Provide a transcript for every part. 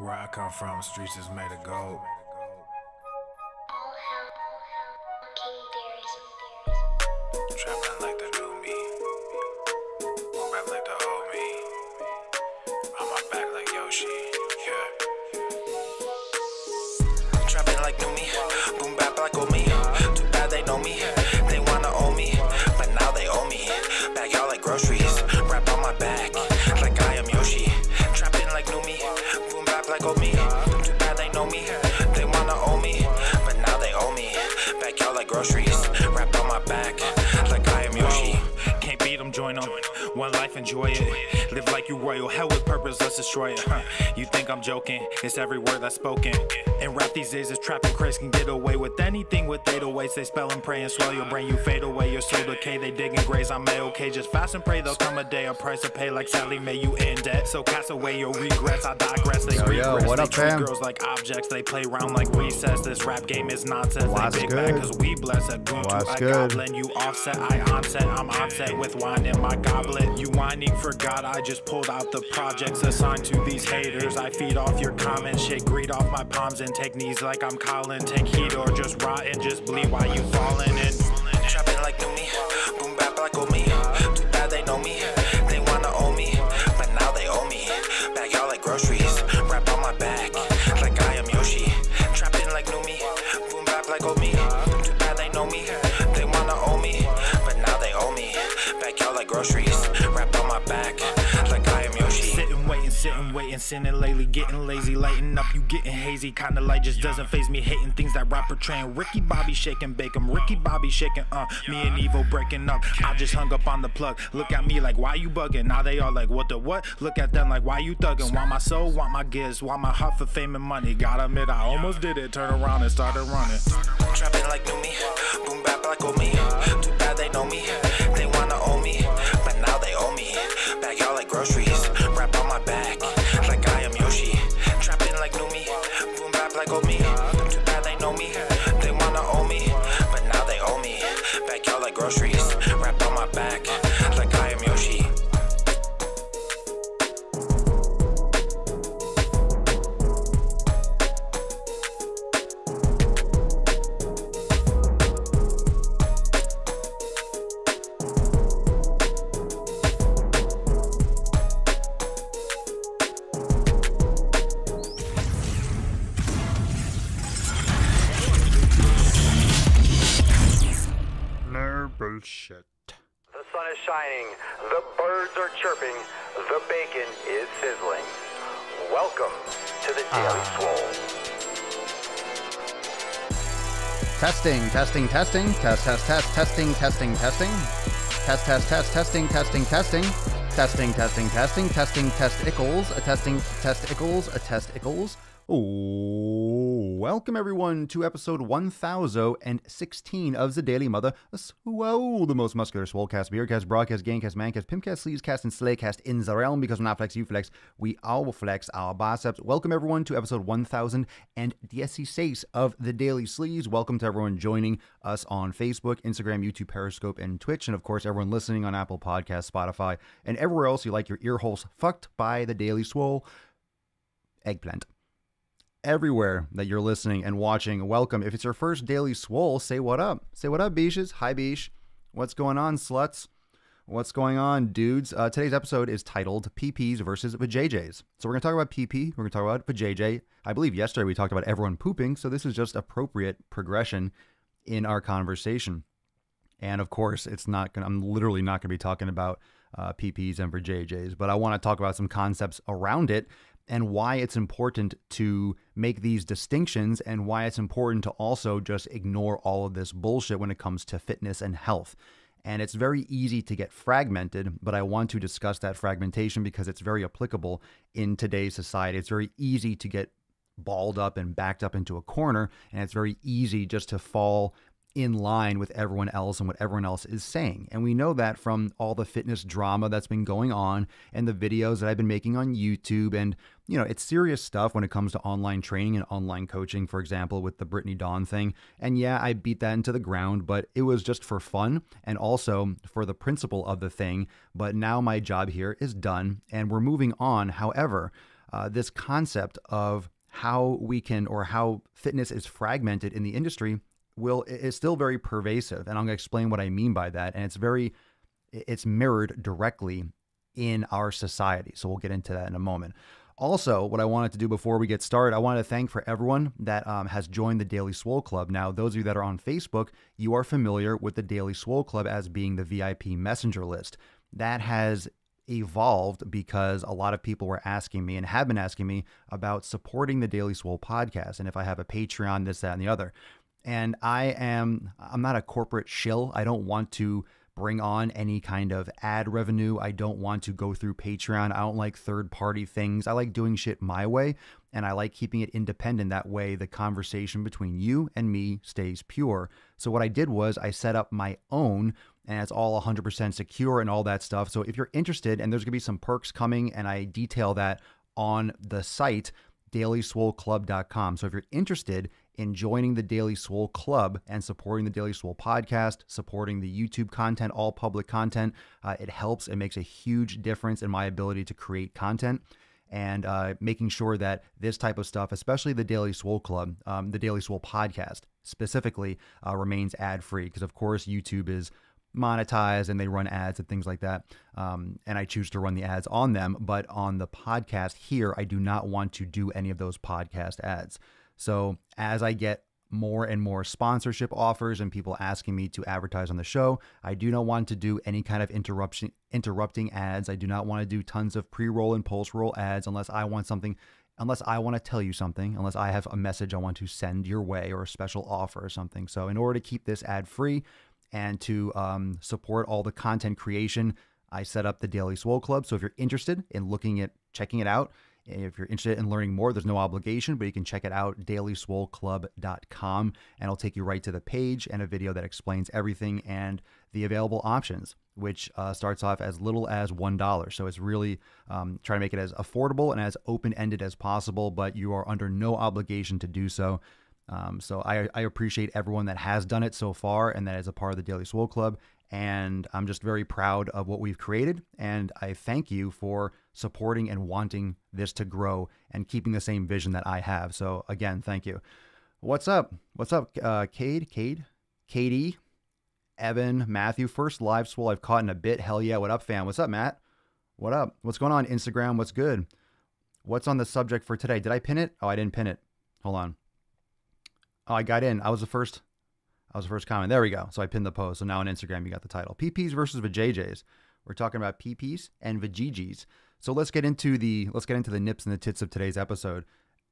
Where I come from, streets is made of gold. Trapping like the new me, move back like the old me. On my back like Yoshi, yeah. Trapping like new me, boom bap like old me. Too bad they know me, they wanna own me, but now they owe me. Bag y'all like groceries, wrap on my back like I am Yoshi. Trapping like new me, boom bap like old me. Too bad they know me, they wanna own me, but now they owe me. Bag y'all like groceries, wrap on my back like I am Yoshi. Can't beat them, join them. One life, enjoy it. Live like you royal, hell with purpose, let's destroy it. You think I'm joking? It's every word that's spoken. And rap these days is trapping crazy, can get away with anything with 808s. They spell and pray and swell your brain, you fade away. Your soul decay, they dig and graze. I'm A-okay, just fast and pray. There'll come a day, a price to pay. Like Sally May, you in debt. So cast away your regrets. I digress. They regress. What they up, treat fam? girls like objects. They play around like recess. This rap game is nonsense. What's they big good? back cause we bless a goon to What's a good? goblin. You offset, I onset. I'm onset with wine in my goblet. You whining for God, I just pulled out the projects assigned to these haters. I feed off your comments, shake greed off my palms and take knees like I'm Colin. Take heat or just rot and just bleed while you falling in. Trapping like new me, boom bap like old me. Too bad they know me, they wanna own me, but now they owe me. Bag y'all like groceries, wrap on my back like I am Yoshi. Trapping like new me, boom bap like old me. Too bad they know me, they wanna own me, but now they owe me. Bag y'all like groceries, wrap on my back like I am Yoshi. Sitting, waiting, sinning lately, getting lazy, lighting up, you getting hazy. Kinda light just doesn't phase me, hating things that rap portraying. Ricky Bobby shaking, bake 'em, Ricky Bobby shaking, me and Evo breaking up. I just hung up on the plug. Look at me like, why you bugging? Now they all like, what the what? Look at them like, why you thugging? Want my soul, want my gifts, want my heart for fame and money. Gotta admit, I almost did it. Turn around and started running. Trapping like new me, boom bap like old me. Too bad they know me, they wanna own me, but now they owe me. Bag y'all like groceries, wrap on my back like I am Yoshi. Trapping like new me, boom bap like old me. Too bad they know me, they wanna own me, but now they owe me. Bag y'all like groceries, wrap on my back like I am Yoshi. Bullshit. The sun is shining, the birds are chirping, the bacon is sizzling. Welcome to the Daily Swole. Testing, testing, testing, test, test, test, testing, testing, testing, test, test, test, testing, testing, testing, testing, testing, testing, testing, testicles, a testing, testicles, a testicles. Oh, welcome everyone to episode 1016 of the Daily Mother Swole, the most muscular swolecast, beercast, broadcast, gamecast, mancast, pimpcast, sleazecast, and slaycast in the realm. Because when I flex, you flex, we all flex our biceps. Welcome everyone to episode 1016 of the Daily Sleaze. Welcome to everyone joining us on Facebook, Instagram, YouTube, Periscope, and Twitch. And of course, everyone listening on Apple Podcasts, Spotify, and everywhere else you like your ear holes fucked by the Daily Swole. Eggplant. Everywhere that you're listening and watching, welcome. If it's your first Daily Swole, say what up. Say what up, Beaches. Hi, Beach. What's going on, sluts? What's going on, dudes? Today's episode is titled PPs versus Vajayjays. So we're going to talk about PP. We're going to talk about Vajayjay. I believe yesterday we talked about everyone pooping, so this is just appropriate progression in our conversation. And of course, I'm literally not going to be talking about PPs and Vajayjays, but I want to talk about some concepts around it and why it's important to make these distinctions and why it's important to also just ignore all of this bullshit when it comes to fitness and health. And it's very easy to get fragmented, but I want to discuss that fragmentation because it's very applicable in today's society. It's very easy to get balled up and backed up into a corner, and it's very easy just to fall in line with everyone else and what everyone else is saying. And we know that from all the fitness drama that's been going on and the videos that I've been making on YouTube. And, you know, it's serious stuff when it comes to online training and online coaching, for example, with the Brittany Dawn thing. And yeah, I beat that into the ground, but it was just for fun and also for the principle of the thing. But now my job here is done and we're moving on. However, this concept of how we can, or how fitness is fragmented in the industry is still very pervasive. And I'm going to explain what I mean by that. And it's mirrored directly in our society. So we'll get into that in a moment. Also, what I wanted to do before we get started, I wanted to thank for everyone that has joined the Daily Swole Club. Now, those of you that are on Facebook, you are familiar with the Daily Swole Club as being the VIP messenger list. That has evolved because a lot of people were asking me and have been asking me about supporting the Daily Swole podcast and if I have a Patreon, this, that, and the other. And I'm not a corporate shill. I don't want to bring on any kind of ad revenue. I don't want to go through Patreon. I don't like third-party things. I like doing shit my way, and I like keeping it independent. That way, the conversation between you and me stays pure. So what I did was I set up my own, and it's all 100% secure and all that stuff. So if you're interested, and there's going to be some perks coming, and I detail that on the site, dailyswoleclub.com. So if you're interested in joining the Daily Swole Club and supporting the Daily Swole podcast, supporting the YouTube content, all public content, it helps. It makes a huge difference in my ability to create content and making sure that this type of stuff, especially the Daily Swole Club, the Daily Swole podcast specifically, remains ad-free because, of course, YouTube is monetized and they run ads and things like that. And I choose to run the ads on them. But on the podcast here, I do not want to do any of those podcast ads. So as I get more and more sponsorship offers and people asking me to advertise on the show, I do not want to do any kind of interrupting ads. I do not want to do tons of pre-roll and post-roll ads unless I want to tell you something, unless I have a message I want to send your way or a special offer or something. So in order to keep this ad-free and to support all the content creation, I set up the Daily Swole Club. So if you're interested in checking it out, if you're interested in learning more, there's no obligation, but you can check it out, dailyswoleclub.com, and it'll take you right to the page and a video that explains everything and the available options, which starts off as little as $1. So it's really trying to make it as affordable and as open-ended as possible, but you are under no obligation to do so. So I appreciate everyone that has done it so far and that is a part of the Daily Swole Club. And I'm just very proud of what we've created. And I thank you for supporting and wanting this to grow and keeping the same vision that I have. So again, thank you. What's up? What's up, Katie, Evan, Matthew? First live Swole I've caught in a bit. Hell yeah. What up, fam? What's up, Matt? What up? What's going on, Instagram? What's good? What's on the subject for today? Did I pin it? Oh, I didn't pin it. Hold on. Oh, I got in. I was the first comment. There we go. So I pinned the post. So now on Instagram, you got the title. PPs versus vajayjays. We're talking about PPs and vajayjays. So let's get into the nips and the tits of today's episode.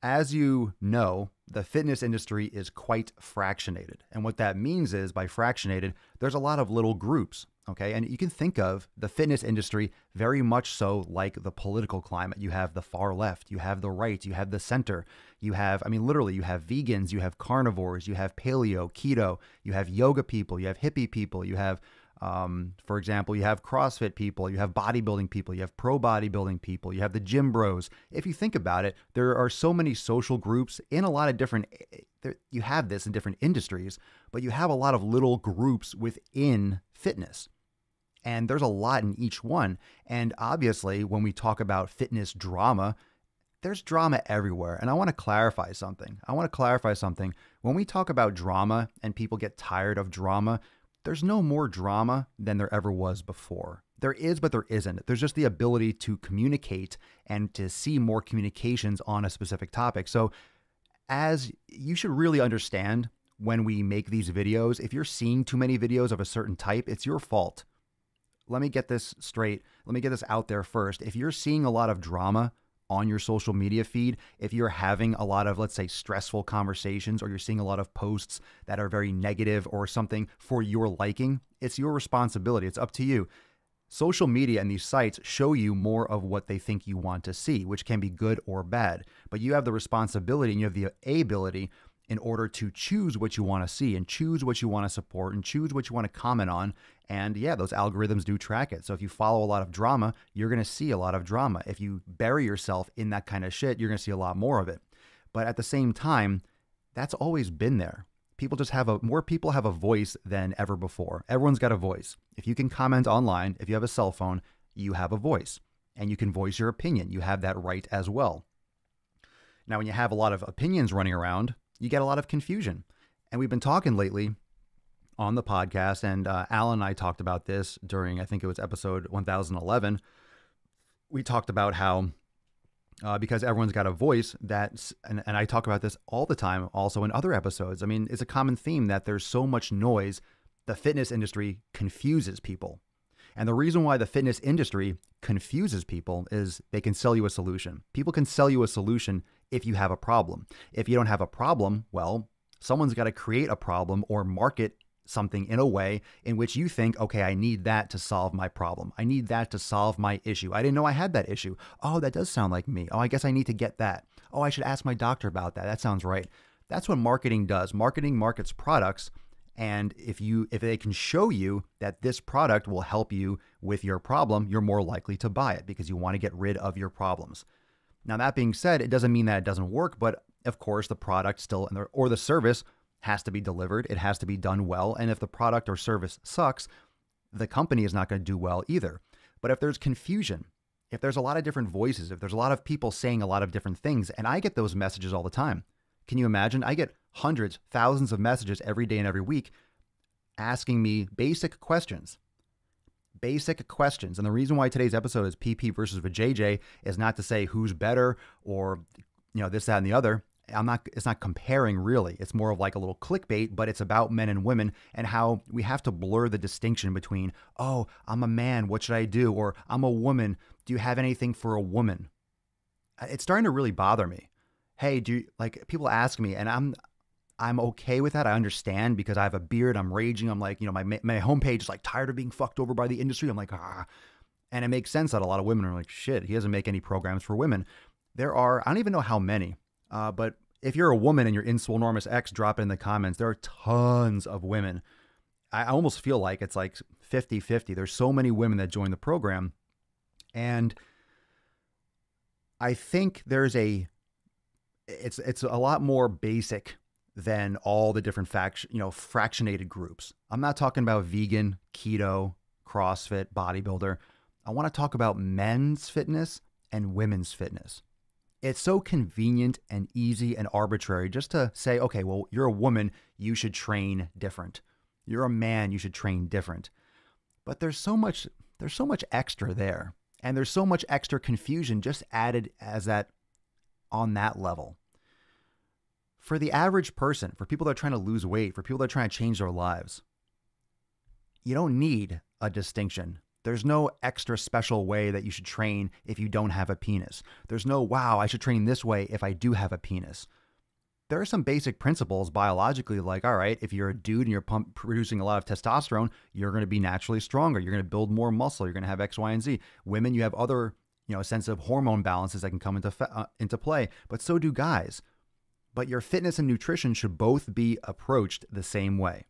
As you know, the fitness industry is quite fractionated. And what that means is, by fractionated, there's a lot of little groups, okay? And you can think of the fitness industry very much so like the political climate. You have the far left, you have the right, you have the center, you have, literally, you have vegans, you have carnivores, you have paleo, keto, you have yoga people, you have hippie people, you have, for example, you have CrossFit people, you have bodybuilding people, you have pro bodybuilding people, you have the gym bros. If you think about it, there are so many social groups in a lot of different, you have this in different industries, but you have a lot of little groups within fitness. And there's a lot in each one. And obviously, when we talk about fitness drama, there's drama everywhere. And I want to clarify something. When we talk about drama and people get tired of drama, there's no more drama than there ever was before. There is, but there isn't. There's just the ability to communicate and to see more communications on a specific topic. So as you should really understand when we make these videos, if you're seeing too many videos of a certain type, it's your fault. Let me get this straight. Let me get this out there first. If you're seeing a lot of drama on your social media feed, if you're having a lot of, let's say, stressful conversations, or you're seeing a lot of posts that are very negative or something for your liking, it's your responsibility. It's up to you. Social media and these sites show you more of what they think you want to see, which can be good or bad. But you have the responsibility and you have the ability in order to choose what you want to see and choose what you want to support and choose what you want to comment on. And yeah, those algorithms do track it. So if you follow a lot of drama, you're going to see a lot of drama. If you bury yourself in that kind of shit, you're going to see a lot more of it. But at the same time, that's always been there. More people have a voice than ever before. Everyone's got a voice. If you can comment online, if you have a cell phone, you have a voice and you can voice your opinion. You have that right as well. Now, when you have a lot of opinions running around, you get a lot of confusion. And we've been talking lately on the podcast, and Alan and I talked about this during, I think it was episode 1011. We talked about how, because everyone's got a voice, and I talk about this all the time also in other episodes. I mean, it's a common theme that there's so much noise, the fitness industry confuses people. And the reason why the fitness industry confuses people is they can sell you a solution. People can sell you a solution if you have a problem. If you don't have a problem, well, someone's got to create a problem or market something in a way in which you think, okay, I need that to solve my problem. I need that to solve my issue. I didn't know I had that issue. Oh, that does sound like me. Oh, I guess I need to get that. Oh, I should ask my doctor about that. That sounds right. That's what marketing does. Marketing markets products. And if they can show you that this product will help you with your problem, you're more likely to buy it because you want to get rid of your problems. Now, that being said, it doesn't mean that it doesn't work, but of course the product still, or the service has to be delivered. It has to be done well. And if the product or service sucks, the company is not going to do well either. But if there's confusion, if there's a lot of different voices, if there's a lot of people saying a lot of different things, and I get those messages all the time. Can you imagine? I get hundreds, thousands of messages every day and every week asking me basic questions. Basic questions. And the reason why today's episode is PP versus JJ is not to say who's better or, this, that, and the other. It's not comparing really. It's more of like a little clickbait, but it's about men and women and how we have to blur the distinction between, oh, I'm a man, what should I do? Or I'm a woman, do you have anything for a woman? It's starting to really bother me. Hey, people ask me, and I'm okay with that. I understand because I have a beard. I'm raging. I'm like, my homepage is like tired of being fucked over by the industry. I'm like, and it makes sense that a lot of women are like, shit, he doesn't make any programs for women. There are, I don't even know how many, but if you're a woman and you're in Swolenormous X, drop it in the comments. There are tons of women. I almost feel like it's like 50-50. There's so many women that join the program. And I think it's a lot more basic than all the different fractionated groups. I'm not talking about vegan, keto, CrossFit, bodybuilder. I want to talk about men's fitness and women's fitness. It's so convenient and easy and arbitrary just to say, okay, well, you're a woman, you should train different. You're a man, you should train different. But there's so much extra there. And there's so much extra confusion just added on that level. For the average person, for people that are trying to lose weight, for people that are trying to change their lives, you don't need a distinction. There's no extra special way that you should train if you don't have a penis. There's no, wow, I should train this way if I do have a penis. There are some basic principles biologically, like, all right, if you're a dude and you're producing a lot of testosterone, you're going to be naturally stronger. You're going to build more muscle. You're going to have X, Y, and Z. Women, you have other, sense of hormone balances that can come into play, but so do guys. But your fitness and nutrition should both be approached the same way.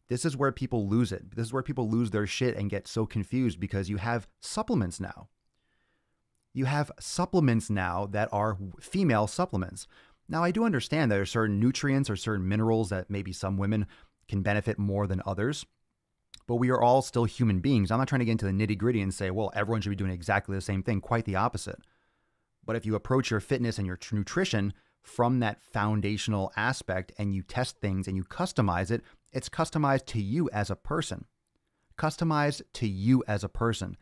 This is where people lose it. This is where people lose their shit and get so confused because you have supplements now. You have supplements now that are female supplements. Now, I do understand there are certain nutrients or certain minerals that maybe some women can benefit more than others, but we are all still human beings. I'm not trying to get into the nitty-gritty and say, well, everyone should be doing exactly the same thing. Quite the opposite. But if you approach your fitness and your nutrition from that foundational aspect and you test things and you customize it, it's customized to you as a person. Customized to you as a person,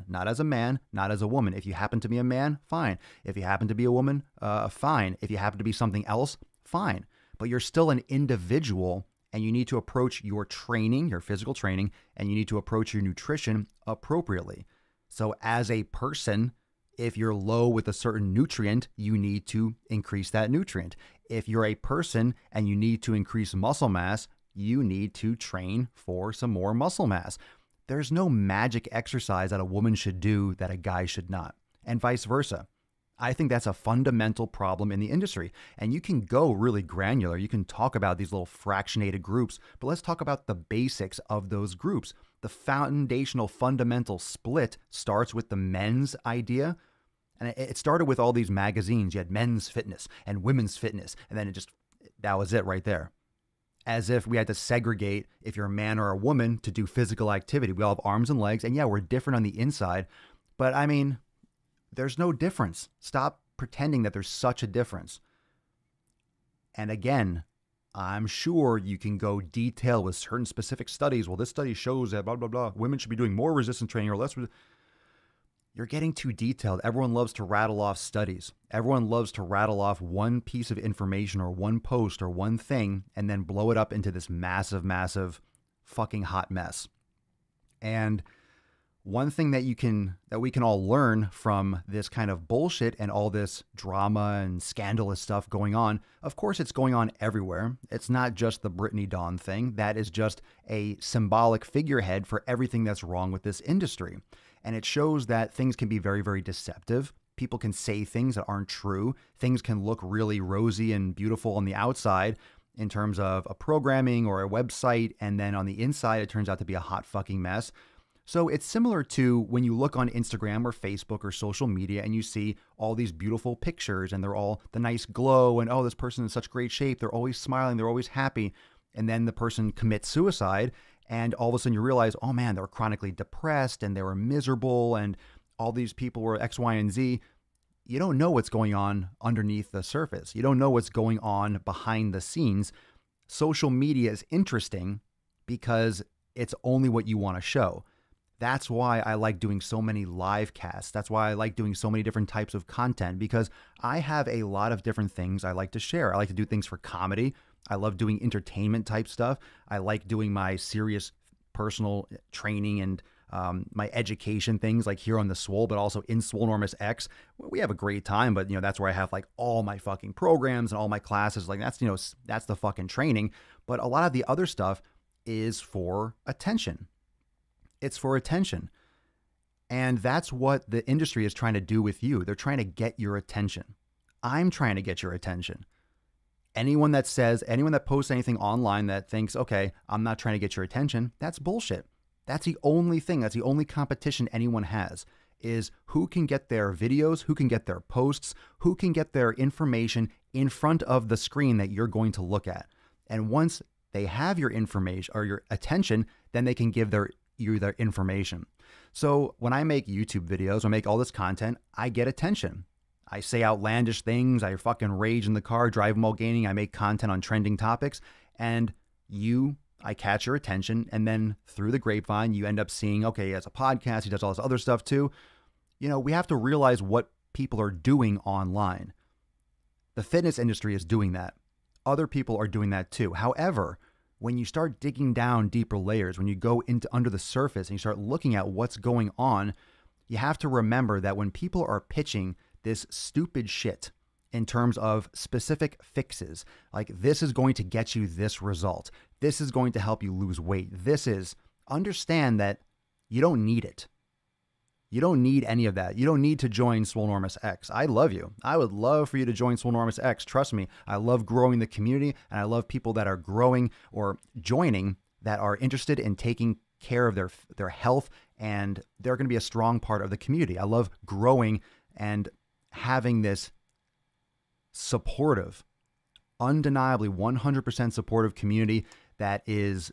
not as a man, not as a woman. If you happen to be a man, fine. If you happen to be a woman, fine. If you happen to be something else, fine. But you're still an individual and you need to approach your training, your physical training, and you need to approach your nutrition appropriately. So as a person, if you're low with a certain nutrient, you need to increase that nutrient. If you're a person and you need to increase muscle mass, you need to train for some more muscle mass. There's no magic exercise that a woman should do that a guy should not, and vice versa. I think that's a fundamental problem in the industry. And you can go really granular. You can talk about these little fractionated groups, but let's talk about the basics of those groups. The foundational fundamental split starts with the men's idea. And it started with all these magazines. You had men's fitness and women's fitness. And then that was it right there. As if we had to segregate if you're a man or a woman to do physical activity. We all have arms and legs. And yeah, we're different on the inside. But I mean, there's no difference. Stop pretending that there's such a difference. And again, I'm sure you can go detail with certain specific studies. Well, this study shows that blah, blah, blah. Women should be doing more resistance training or less. You're getting too detailed. Everyone loves to rattle off studies. Everyone loves to rattle off one piece of information or one post or one thing and then blow it up into this massive, massive fucking hot mess. And one thing that we can all learn from this kind of bullshit and all this drama and scandalous stuff going on, of course it's going on everywhere. It's not just the Brittany Dawn thing. That is just a symbolic figurehead for everything that's wrong with this industry. And it shows that things can be very, very deceptive. People can say things that aren't true. Things can look really rosy and beautiful on the outside in terms of a programming or a website. And then on the inside, it turns out to be a hot fucking mess. So it's similar to when you look on Instagram or Facebook or social media and you see all these beautiful pictures and they're all the nice glow and, oh, this person is in such great shape. They're always smiling. They're always happy. And then the person commits suicide. And all of a sudden you realize, oh man, they were chronically depressed and they were miserable and all these people were X, Y, and Z. You don't know what's going on underneath the surface. You don't know what's going on behind the scenes. Social media is interesting because it's only what you want to show. That's why I like doing so many live casts. That's why I like doing so many different types of content, because I have a lot of different things I like to share. I like to do things for comedy. I love doing entertainment type stuff. I like doing my serious personal training and my education things like here on the Swole, but also in Swolenormous X. We have a great time, but that's where I have like all my fucking programs and all my classes. Like that's the fucking training. But a lot of the other stuff is for attention. It's for attention. And that's what the industry is trying to do with you. They're trying to get your attention. I'm trying to get your attention. Anyone that posts anything online that thinks, okay, I'm not trying to get your attention, that's bullshit. That's the only thing, that's the only competition anyone has, is who can get their videos, who can get their posts, who can get their information in front of the screen that you're going to look at. And once they have your information or your attention, then they can give you their information. So when I make YouTube videos, I make all this content, I get attention. I say outlandish things, I fucking rage in the car, drive while gaining, I make content on trending topics, and I catch your attention, and then through the grapevine, you end up seeing, okay, he has a podcast, he does all this other stuff too. We have to realize what people are doing online. The fitness industry is doing that. Other people are doing that too. However, when you start digging down deeper layers, when you go into under the surface and you start looking at what's going on, you have to remember that when people are pitching this stupid shit in terms of specific fixes, like this is going to get you this result, this is going to help you lose weight, understand that you don't need it. You don't need any of that. You don't need to join Swolenormous X. I love you. I would love for you to join Swolenormous X. Trust me, I love growing the community, and I love people that are growing or joining that are interested in taking care of their health, and they're going to be a strong part of the community. I love growing and having this supportive, undeniably 100% supportive community that is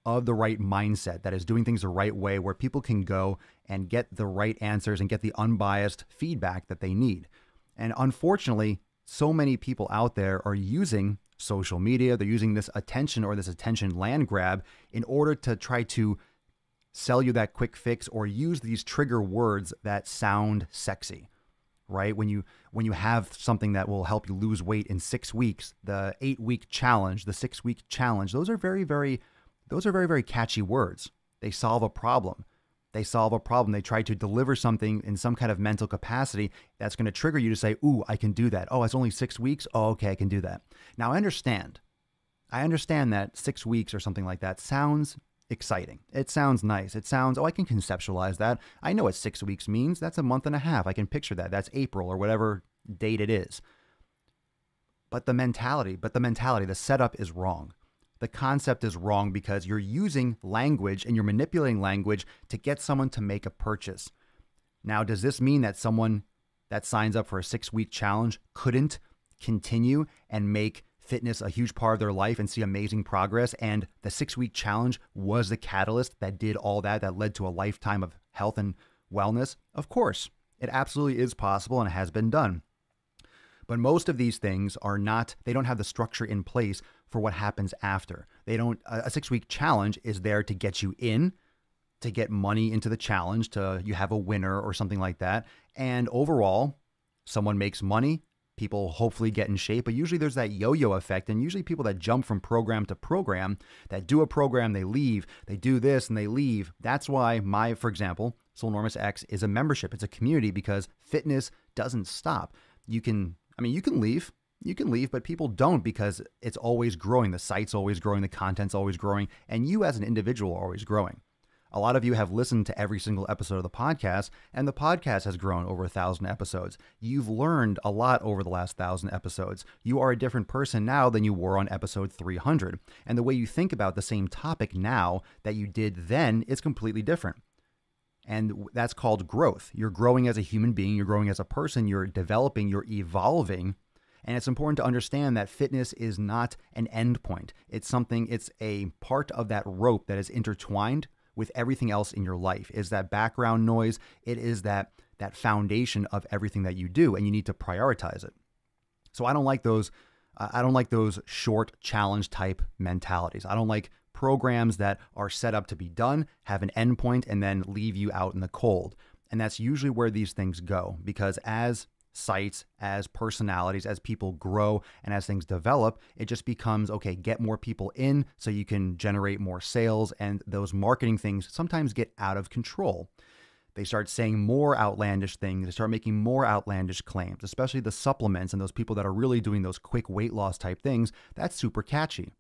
of the right mindset, that is doing things the right way, where people can go and get the right answers and get the unbiased feedback that they need. And unfortunately, so many people out there are using social media, they're using this attention or this attention land grab in order to try to sell you that quick fix or use these trigger words that sound sexy, right? When you have something that will help you lose weight in 6 weeks, the 8-week challenge, the 6-week challenge, those are very, very catchy words. They solve a problem. They try to deliver something in some kind of mental capacity that's going to trigger you to say, ooh, I can do that. Oh, it's only 6 weeks. Oh, okay, I can do that. Now, I understand that 6 weeks or something like that sounds exciting. It sounds nice. It sounds, oh, I can conceptualize that. I know what 6 weeks means. That's a month and a half. I can picture that. That's April or whatever date it is. But the mentality, the setup is wrong. The concept is wrong because you're using language and you're manipulating language to get someone to make a purchase. Now, does this mean that someone that signs up for a 6-week challenge couldn't continue and make fitness a huge part of their life and see amazing progress? And the 6-week challenge was the catalyst that did all that led to a lifetime of health and wellness? Of course, it absolutely is possible and has been done. But most of these things are not, they don't have the structure in place for what happens after. They don't, a 6-week challenge is there to get you in, to get money into the challenge, to you have a winner or something like that. And overall, someone makes money, people hopefully get in shape, but usually there's that yo-yo effect. And usually people that jump from program to program, that do a program, they leave, they do this and they leave. That's why for example, Swole Enormous X is a membership. It's a community because fitness doesn't stop. You can leave, but people don't because it's always growing. The site's always growing, the content's always growing, and you as an individual are always growing. A lot of you have listened to every single episode of the podcast, and the podcast has grown over 1,000 episodes. You've learned a lot over the last 1,000 episodes. You are a different person now than you were on episode 300. And the way you think about the same topic now that you did then is completely different. And that's called growth. You're growing as a human being, you're growing as a person, you're developing, you're evolving. And it's important to understand that fitness is not an end point. It's a part of that rope that is intertwined with everything else in your life. Is that background noise. It is that foundation of everything that you do, and you need to prioritize it. So I don't like those short challenge type mentalities. I don't like programs that are set up to be done, have an endpoint, and then leave you out in the cold. And that's usually where these things go, because as sites, as personalities, as people grow and as things develop, it just becomes, okay, get more people in so you can generate more sales. And those marketing things sometimes get out of control. They start saying more outlandish things. They start making more outlandish claims, especially the supplements and those people that are really doing those quick weight loss type things. That's super catchy.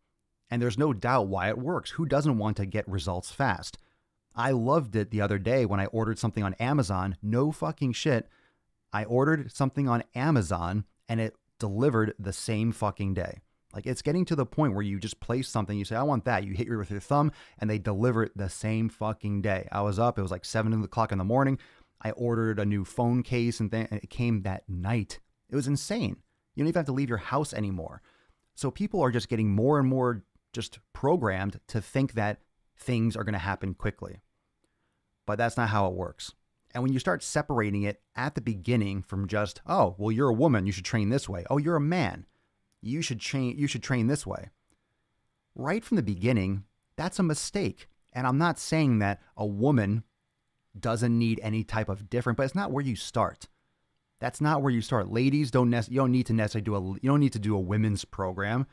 And there's no doubt why it works. Who doesn't want to get results fast? I loved it the other day when I ordered something on Amazon. No fucking shit. I ordered something on Amazon and it delivered the same fucking day. Like, it's getting to the point where you just place something, you say, I want that. You hit with your thumb and they deliver it the same fucking day. I was up, it was like 7 o'clock in the morning. I ordered a new phone case and it came that night. It was insane. You don't even have to leave your house anymore. So people are just getting more and more just programmed to think that things are going to happen quickly. But that's not how it works. And when you start separating it at the beginning from just, oh, well, you're a woman, you should train this way. Oh, you're a man, you should train this way. Right from the beginning, that's a mistake. And I'm not saying that a woman doesn't need any type of different, but it's not where you start. That's not where you start. Ladies, you don't need to necessarily do a women's program.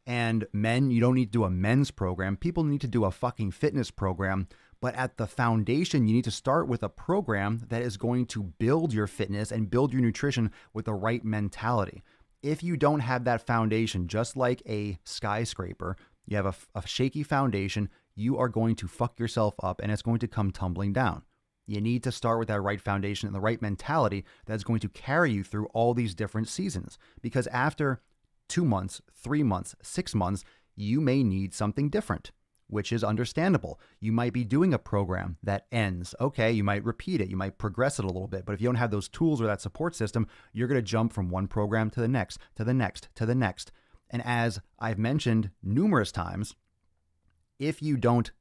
And men, you don't need to do a men's program. People need to do a fucking fitness program. But at the foundation, you need to start with a program that is going to build your fitness and build your nutrition with the right mentality. If you don't have that foundation, just like a skyscraper, you have a shaky foundation, you are going to fuck yourself up and it's going to come tumbling down. You need to start with that right foundation and the right mentality that's going to carry you through all these different seasons. Because after 2 months, 3 months, 6 months, you may need something different, which is understandable. You might be doing a program that ends. Okay, you might repeat it. You might progress it a little bit. But if you don't have those tools or that support system, you're going to jump from one program to the next, to the next, to the next. And as I've mentioned numerous times, if you don't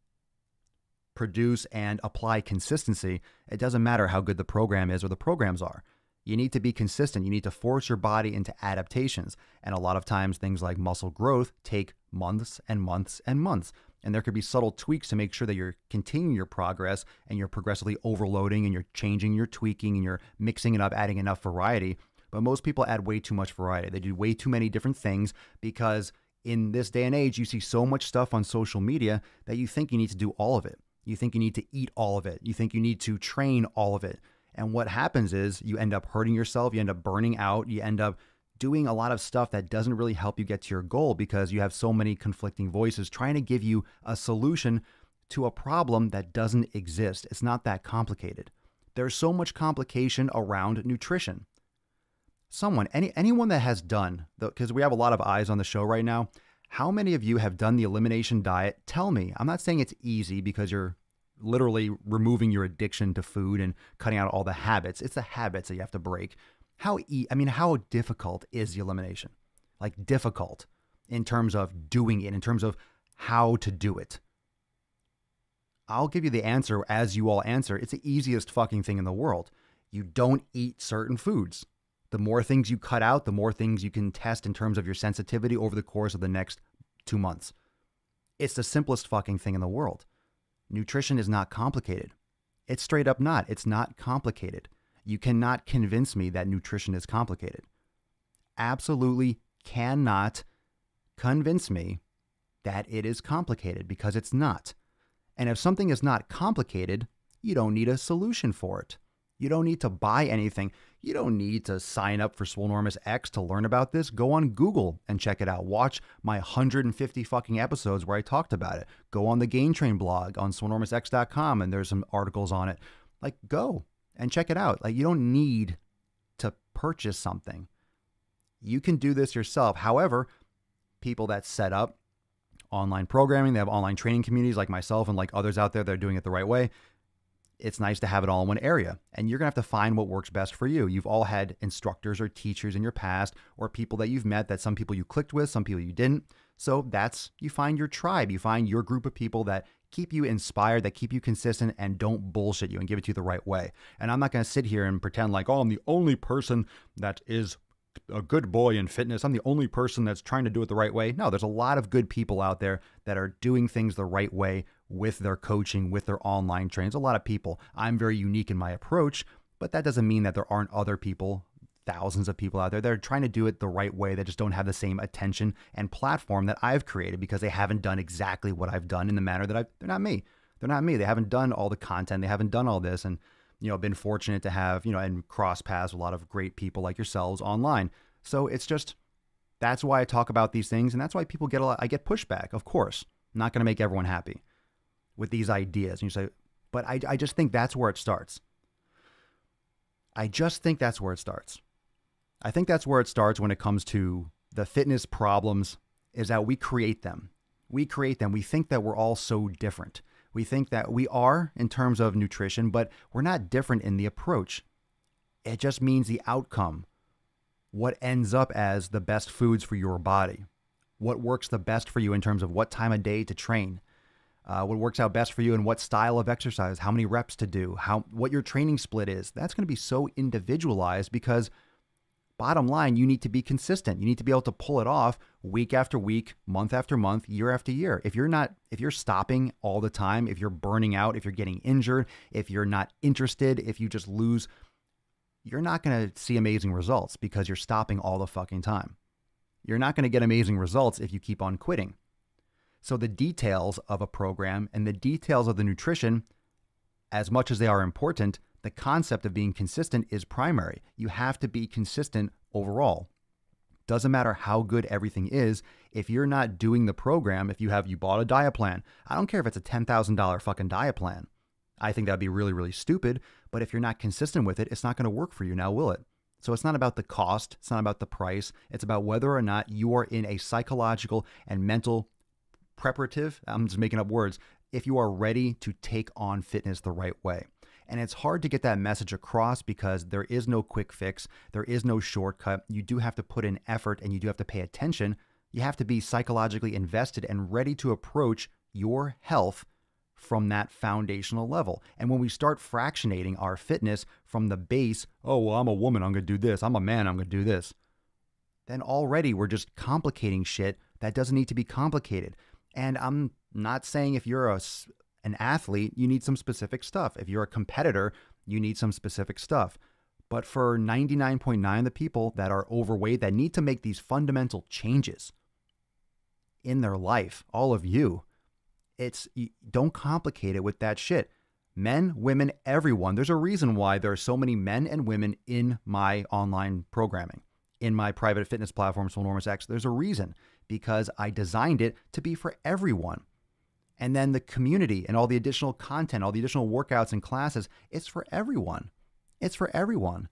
produce and apply consistency, it doesn't matter how good the program is or the programs are. You need to be consistent. You need to force your body into adaptations. And a lot of times things like muscle growth take months and months and months. And there could be subtle tweaks to make sure that you're continuing your progress and you're progressively overloading and you're changing, you're tweaking and you're mixing it up, adding enough variety. But most people add way too much variety. They do way too many different things because in this day and age, you see so much stuff on social media that you think you need to do all of it. You think you need to eat all of it. You think you need to train all of it. And what happens is you end up hurting yourself. You end up burning out. You end up doing a lot of stuff that doesn't really help you get to your goal because you have so many conflicting voices trying to give you a solution to a problem that doesn't exist. It's not that complicated. There's so much complication around nutrition. Anyone that has done, because we have a lot of eyes on the show right now, how many of you have done the elimination diet? Tell me. I'm not saying it's easy because you're literally removing your addiction to food and cutting out all the habits. It's the habits that you have to break. How difficult is the elimination? Like difficult in terms of doing it, in terms of how to do it. I'll give you the answer as you all answer. It's the easiest fucking thing in the world. You don't eat certain foods. The more things you cut out, the more things you can test in terms of your sensitivity over the course of the next 2 months. It's the simplest fucking thing in the world. Nutrition is not complicated. It's straight up not. It's not complicated. You cannot convince me that nutrition is complicated. Absolutely cannot convince me that it is complicated, because it's not. And if something is not complicated, you don't need a solution for it. You don't need to buy anything. You don't need to sign up for Swolenormous X to learn about this. Go on Google and check it out. Watch my 150 fucking episodes where I talked about it. Go on the Gain Train blog on swolenormousx.com and there's some articles on it. Like, go and check it out. Like, you don't need to purchase something. You can do this yourself. However, people that set up online programming, they have online training communities like myself and like others out there that are doing it the right way. It's nice to have it all in one area, and you're going to have to find what works best for you. You've all had instructors or teachers in your past, or people that you've met that some people you clicked with, some people you didn't. So you find your tribe, you find your group of people that keep you inspired, that keep you consistent, and don't bullshit you and give it to you the right way. And I'm not going to sit here and pretend like, oh, I'm the only person that is a good boy in fitness. I'm the only person that's trying to do it the right way. No, there's a lot of good people out there that are doing things the right way with their coaching, with their online trainings. A lot of people. I'm very unique in my approach, but that doesn't mean that there aren't other people, thousands of people out there that are trying to do it the right way, that just don't have the same attention and platform that I've created, because they haven't done exactly what I've done in the manner that they're not me. They're not me. They haven't done all the content. They haven't done all this. And been fortunate to have, and cross paths with a lot of great people like yourselves online. So it's just, that's why I talk about these things. And that's why people I get pushback. Of course, I'm not going to make everyone happy with these ideas. And you say, but I just think that's where it starts. I just think that's where it starts. I think that's where it starts when it comes to the fitness problems, is that we create them. We create them. We think that we're all so different. We think that we are in terms of nutrition, but we're not different in the approach. It just means the outcome, what ends up as the best foods for your body, what works the best for you in terms of what time of day to train, what works out best for you and what style of exercise, how many reps to do, what your training split is. That's going to be so individualized, because bottom line, you need to be consistent. You need to be able to pull it off week after week, month after month, year after year. If you're stopping all the time, if you're burning out, if you're getting injured, if you're not interested, if you just lose, you're not going to see amazing results, because you're stopping all the fucking time. You're not going to get amazing results if you keep on quitting. So the details of a program and the details of the nutrition, as much as they are important, the concept of being consistent is primary. You have to be consistent overall. Doesn't matter how good everything is. If you're not doing the program, if you bought a diet plan, I don't care if it's a $10,000 fucking diet plan. I think that'd be really, really stupid. But if you're not consistent with it, it's not going to work for you now, will it? So it's not about the cost. It's not about the price. It's about whether or not you are in a psychological and mental preparative. I'm just making up words. If you are ready to take on fitness the right way. And it's hard to get that message across, because there is no quick fix. There is no shortcut. You do have to put in effort, and you do have to pay attention. You have to be psychologically invested and ready to approach your health from that foundational level. And when we start fractionating our fitness from the base, oh, well, I'm a woman, I'm going to do this. I'm a man, I'm going to do this. Then already we're just complicating shit that doesn't need to be complicated. And I'm not saying if you're an athlete, you need some specific stuff. If you're a competitor, you need some specific stuff. But for 99.9% of the people that are overweight, that need to make these fundamental changes in their life, all of you, don't complicate it with that shit. Men, women, everyone. There's a reason why there are so many men and women in my online programming, in my private fitness platform, Swolenormous X. There's a reason, because I designed it to be for everyone. And then the community and all the additional content, all the additional workouts and classes, it's for everyone. It's for everyone.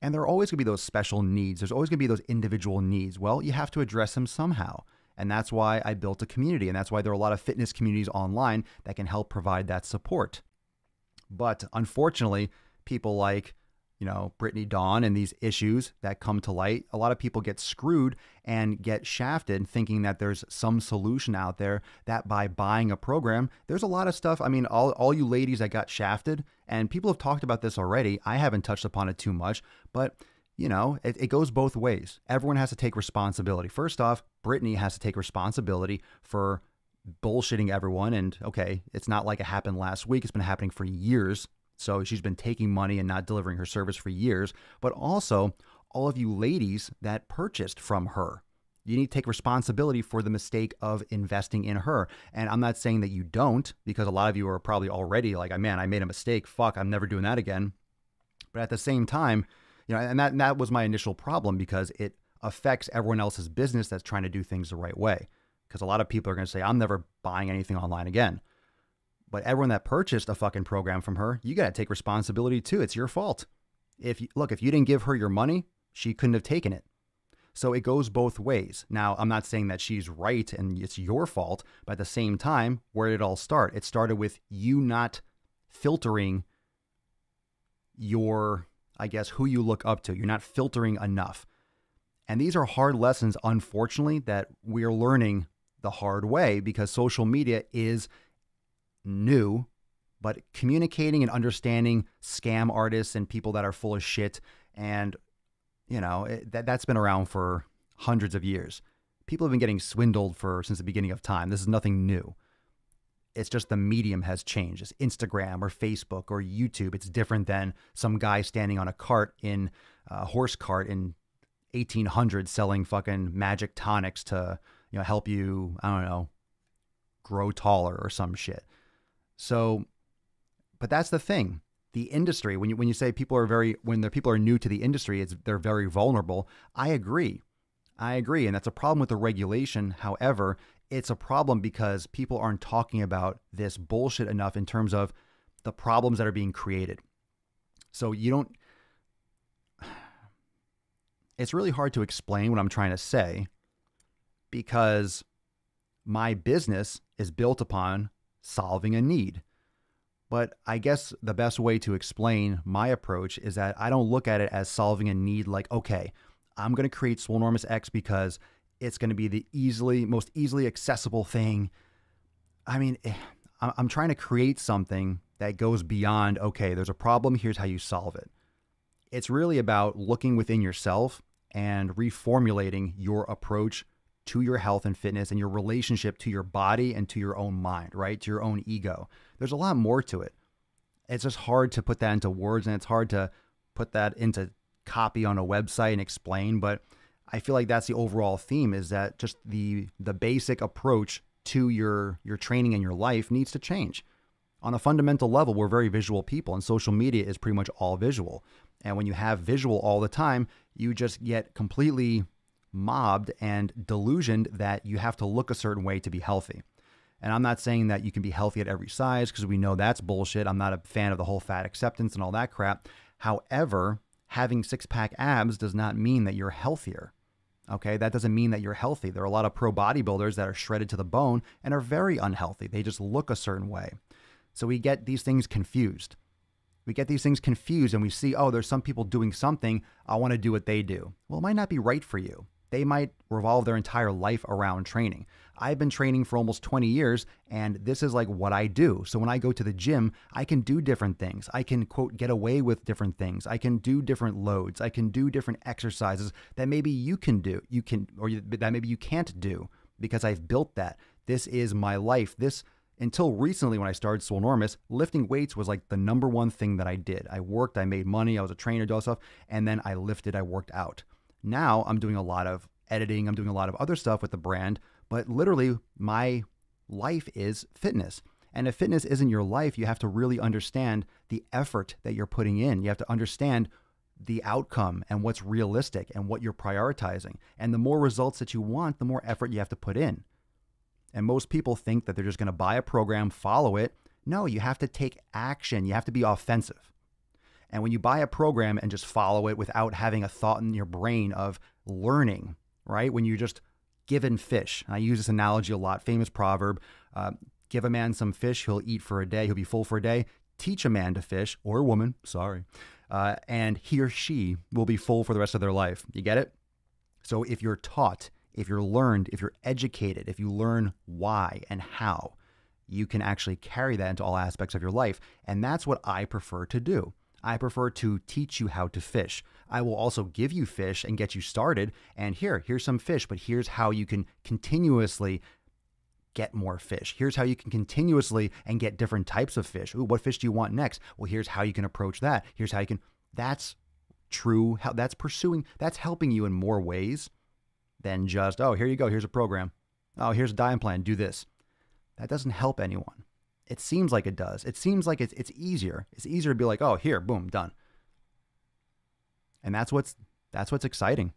And there are always going to be those special needs. There's always going to be those individual needs. Well, you have to address them somehow. And that's why I built a community. And that's why there are a lot of fitness communities online that can help provide that support. But unfortunately, people like, Brittany Dawn and these issues that come to light, a lot of people get screwed and get shafted thinking that there's some solution out there, that by buying a program, there's a lot of stuff. I mean, all you ladies that got shafted, and people have talked about this already. I haven't touched upon it too much, but you know, it goes both ways. Everyone has to take responsibility. First off, Brittany has to take responsibility for bullshitting everyone. And okay, it's not like it happened last week. It's been happening for years. So she's been taking money and not delivering her service for years. But also, all of you ladies that purchased from her, you need to take responsibility for the mistake of investing in her. And I'm not saying that you don't, because a lot of you are probably already like, man, I made a mistake. Fuck, I'm never doing that again. But at the same time, you know, and that was my initial problem, because it affects everyone else's business that's trying to do things the right way. Because a lot of people are going to say, I'm never buying anything online again. But everyone that purchased a fucking program from her, you got to take responsibility too. It's your fault. If you didn't give her your money, she couldn't have taken it. So it goes both ways. Now, I'm not saying that she's right and it's your fault, but at the same time, where did it all start? It started with you not filtering your, I guess, who you look up to. You're not filtering enough. And these are hard lessons, unfortunately, that we're learning the hard way, because social media is new, but communicating and understanding scam artists and people that are full of shit, and you know, that's been around for hundreds of years. People have been getting swindled since the beginning of time. This is nothing new. It's just the medium has changed. It's Instagram or Facebook or YouTube. It's different than some guy standing on a cart in a horse cart in 1800 selling fucking magic tonics to, you know, help you, I don't know, grow taller or some shit. So, but that's the thing. The industry, when you say people are new to the industry, they're very vulnerable. I agree. And that's a problem with the regulation. However, it's a problem because people aren't talking about this bullshit enough in terms of the problems that are being created. So it's really hard to explain what I'm trying to say, because my business is built upon solving a need. But I guess the best way to explain my approach is that I don't look at it as solving a need like, okay, I'm going to create Swolenormous X because it's going to be the most easily accessible thing. I mean, I'm trying to create something that goes beyond, okay, there's a problem, here's how you solve it. It's really about looking within yourself and reformulating your approach to your health and fitness and your relationship to your body and to your own mind, right? To your own ego. There's a lot more to it. It's just hard to put that into words, and it's hard to put that into copy on a website and explain. But I feel like that's the overall theme, is that just the basic approach to your training and your life needs to change. On a fundamental level, we're very visual people, and social media is pretty much all visual. And when you have visual all the time, you just get completely mobbed and delusioned that you have to look a certain way to be healthy. And I'm not saying that you can be healthy at every size, because we know that's bullshit. I'm not a fan of the whole fat acceptance and all that crap. However, having six-pack abs does not mean that you're healthier. Okay, that doesn't mean that you're healthy. There are a lot of pro bodybuilders that are shredded to the bone and are very unhealthy. They just look a certain way. So we get these things confused. And we see, oh, there's some people doing something. I want to do what they do. Well, it might not be right for you. They might revolve their entire life around training. I've been training for almost 20 years, and this is like what I do. So when I go to the gym, I can do different things. I can, quote, get away with different things. I can do different loads. I can do different exercises that maybe you can do. That maybe you can't do, because I've built that. This is my life. Until recently, when I started Swolenormous, lifting weights was like the number one thing that I did. I worked, I made money, I was a trainer, did all that stuff, and then I lifted, I worked out. Now I'm doing a lot of editing, I'm doing a lot of other stuff with the brand, but literally my life is fitness. And if fitness isn't your life, you have to really understand the effort that you're putting in. You have to understand the outcome and what's realistic and what you're prioritizing. And the more results that you want, the more effort you have to put in. And most people think that they're just going to buy a program, follow it. No, you have to take action. You have to be offensive. And when you buy a program and just follow it without having a thought in your brain of learning, right? When you're just given fish, and I use this analogy a lot, famous proverb, give a man some fish, he'll eat for a day, he'll be full for a day. Teach a man to fish, or a woman, and he or she will be full for the rest of their life. You get it? So if you're taught, if you're learned, if you're educated, if you learn why and how, you can actually carry that into all aspects of your life. And that's what I prefer to do. I prefer to teach you how to fish. I will also give you fish and get you started. And here's some fish, but here's how you can continuously get more fish. Here's how you can continuously and get different types of fish. Ooh, what fish do you want next? Well, here's how you can approach that. Here's how you can, that's true. That's pursuing, that's helping you in more ways than just, oh, here you go. Here's a program. Oh, here's a diet plan. Do this. That doesn't help anyone. It seems like it does. It seems like it's easier. It's easier to be like, oh, here, boom, done. And that's what's exciting.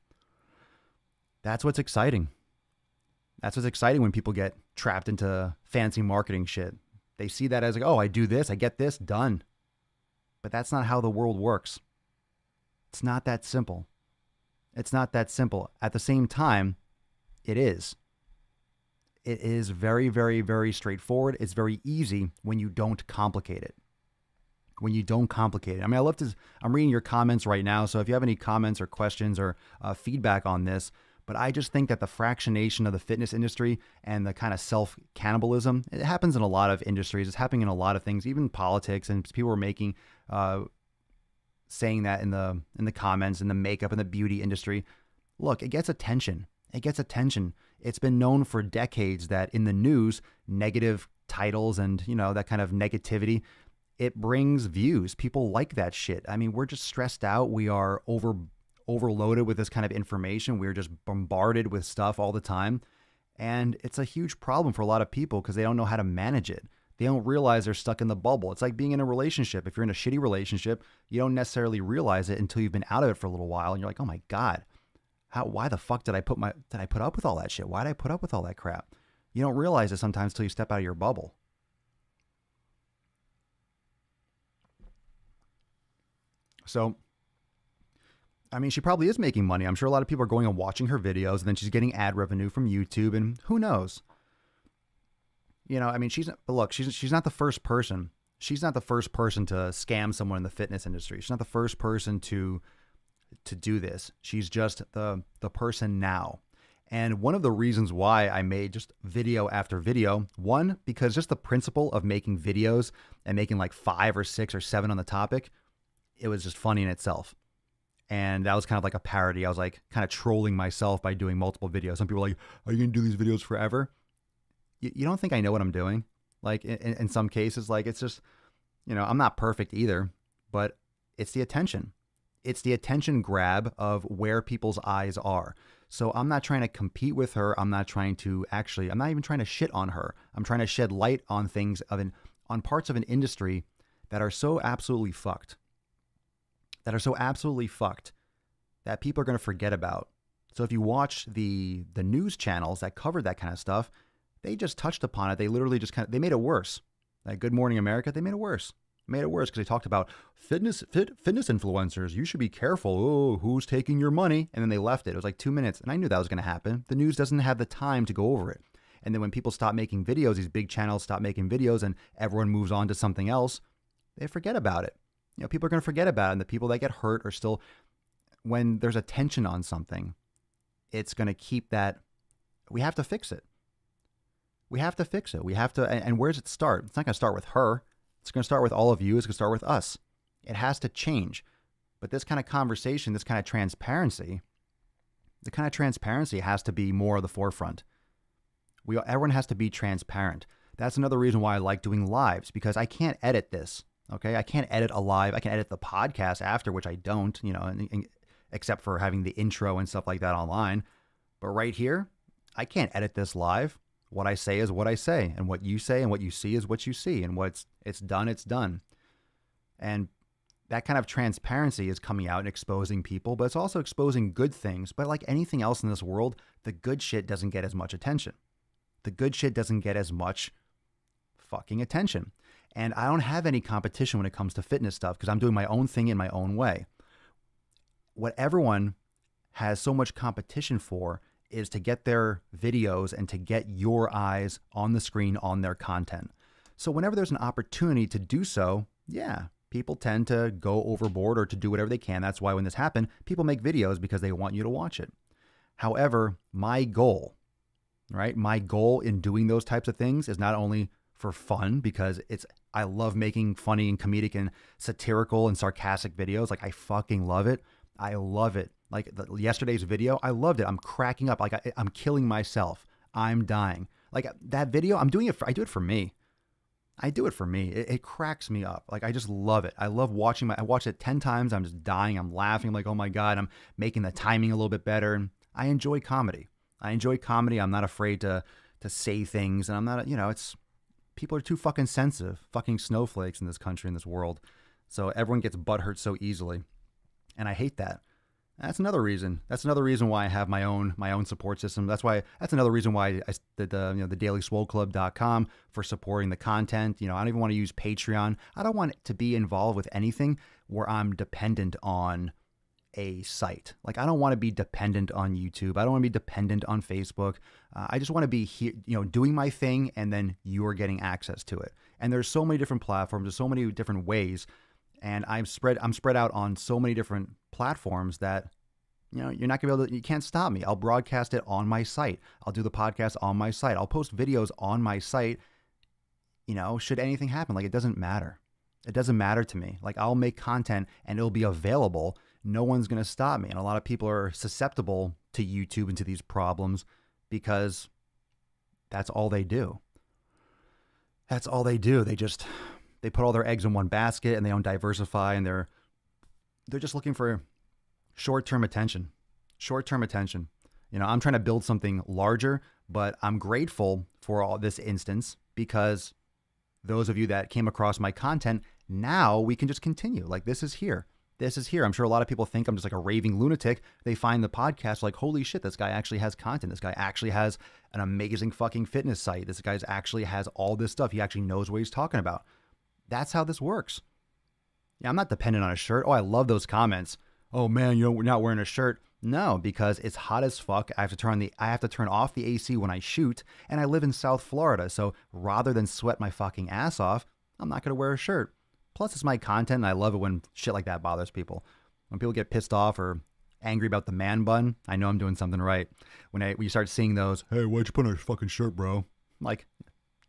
That's what's exciting. That's what's exciting when people get trapped into fancy marketing shit. They see that as like, oh, I do this, I get this, done. But that's not how the world works. It's not that simple. It's not that simple. At the same time, it is. It is very, very, very straightforward. It's very easy when you don't complicate it. When you don't complicate it. I mean, I'm reading your comments right now. So if you have any comments or questions or feedback on this, but I just think that the fractionation of the fitness industry and the kind of self-cannibalism, it happens in a lot of industries. It's happening in a lot of things, even politics, and people are making, saying that in the comments, in the makeup and the beauty industry. Look, it gets attention. It gets attention. It's been known for decades that in the news, negative titles and, that kind of negativity, it brings views. People like that shit. I mean, we're just stressed out. We are overloaded with this kind of information. We're just bombarded with stuff all the time. And it's a huge problem for a lot of people because they don't know how to manage it. They don't realize they're stuck in the bubble. It's like being in a relationship. If you're in a shitty relationship, you don't necessarily realize it until you've been out of it for a little while. And you're like, oh my God, why the fuck did I put up with all that shit? Why did I put up with all that crap? You don't realize it sometimes until you step out of your bubble. So, I mean, she probably is making money. I'm sure a lot of people are going and watching her videos, and then she's getting ad revenue from YouTube, and who knows? I mean, she's not the first person. She's not the first person to scam someone in the fitness industry. She's not the first person to do this. She's just the person now. And one of the reasons why I made just video after video, one, because just the principle of making videos and making like 5 or 6 or 7 on the topic, it was just funny in itself. And that was kind of like a parody. I was like kind of trolling myself by doing multiple videos. Some people are like, are you going to do these videos forever? You don't think I know what I'm doing? Like in some cases, like it's just, I'm not perfect either, but it's the attention. It's the attention grab of where people's eyes are. So I'm not trying to compete with her. I'm not even trying to shit on her. I'm trying to shed light on things on parts of an industry that are so absolutely fucked. That people are going to forget about. So if you watch the news channels that covered that kind of stuff, they just touched upon it. They literally just they made it worse. Like Good Morning America, they made it worse. Because they talked about fitness influencers. You should be careful. Oh, who's taking your money? And then they left it. It was like 2 minutes. And I knew that was going to happen. The news doesn't have the time to go over it. And then when people stop making videos, these big channels stop making videos and everyone moves on to something else, they forget about it. People are going to forget about it. And the people that get hurt are still, when there's attention on something, it's going to keep that. We have to fix it. We have to, and where does it start? It's not going to start with her. It's going to start with all of you. It's going to start with us. It has to change. But this kind of conversation, this kind of transparency, has to be more of the forefront. Everyone has to be transparent. That's another reason why I like doing lives, because I can't edit this. Okay, I can't edit a live. I can edit the podcast after, which I don't, except for having the intro and stuff like that online. But right here, I can't edit this live. What I say is what I say, and what you say and what you see is what you see, and it's done, it's done. And that kind of transparency is coming out and exposing people, but it's also exposing good things. But like anything else in this world, the good shit doesn't get as much attention. The good shit doesn't get as much fucking attention. And I don't have any competition when it comes to fitness stuff because I'm doing my own thing in my own way. What everyone has so much competition for is to get their videos and to get your eyes on the screen on their content. So whenever there's an opportunity to do so, yeah, people tend to go overboard or to do whatever they can. That's why when this happened, people make videos because they want you to watch it. However, my goal in doing those types of things is not only for fun, because it's I love making funny and comedic and satirical and sarcastic videos. Like, I fucking love it. I love it. Like yesterday's video, I loved it. I'm cracking up. Like I'm killing myself. I'm dying. Like that video, I do it for me. I do it for me. It cracks me up. Like, I just love it. I love watching I watched it 10 times. I'm just dying. I'm laughing. I'm like, oh my God, I'm making the timing a little bit better. And I enjoy comedy. I'm not afraid to say things. And I'm not, people are too fucking sensitive, fucking snowflakes in this country, in this world. So everyone gets butthurt so easily. And I hate that. That's another reason. That's another reason why I have my own support system. That's another reason why I did the dailyswoleclub.com for supporting the content. I don't even want to use Patreon. I don't want to be involved with anything where I'm dependent on a site. Like, I don't want to be dependent on YouTube. I don't want to be dependent on Facebook. I just want to be here, doing my thing, and then you're getting access to it. And there's so many different platforms. There's so many different ways. And I'm spread out on so many different platforms that, you're not gonna be able to, you can't stop me. I'll broadcast it on my site. I'll do the podcast on my site. I'll post videos on my site. Should anything happen, like, it doesn't matter. It doesn't matter to me. Like, I'll make content and it'll be available. No one's gonna stop me. And a lot of people are susceptible to YouTube and to these problems because that's all they do. That's all they do. They put all their eggs in one basket and they don't diversify, and they're just looking for short-term attention. I'm trying to build something larger, but I'm grateful for all this instance because those of you that came across my content, now we can just continue. Like, this is here. I'm sure a lot of people think I'm just like a raving lunatic. They find the podcast like, holy shit, this guy actually has content. This guy actually has an amazing fucking fitness site. This guy actually has all this stuff. He actually knows what he's talking about. That's how this works. Yeah, I'm not dependent on a shirt. Oh, I love those comments. Oh man, we're not wearing a shirt. No, because it's hot as fuck. I have to turn off the AC when I shoot, and I live in South Florida. So rather than sweat my fucking ass off, I'm not going to wear a shirt. Plus, it's my content, and I love it when shit like that bothers people. When people get pissed off or angry about the man bun, I know I'm doing something right. When you start seeing those, hey, why'd you put on a fucking shirt, bro? I'm like,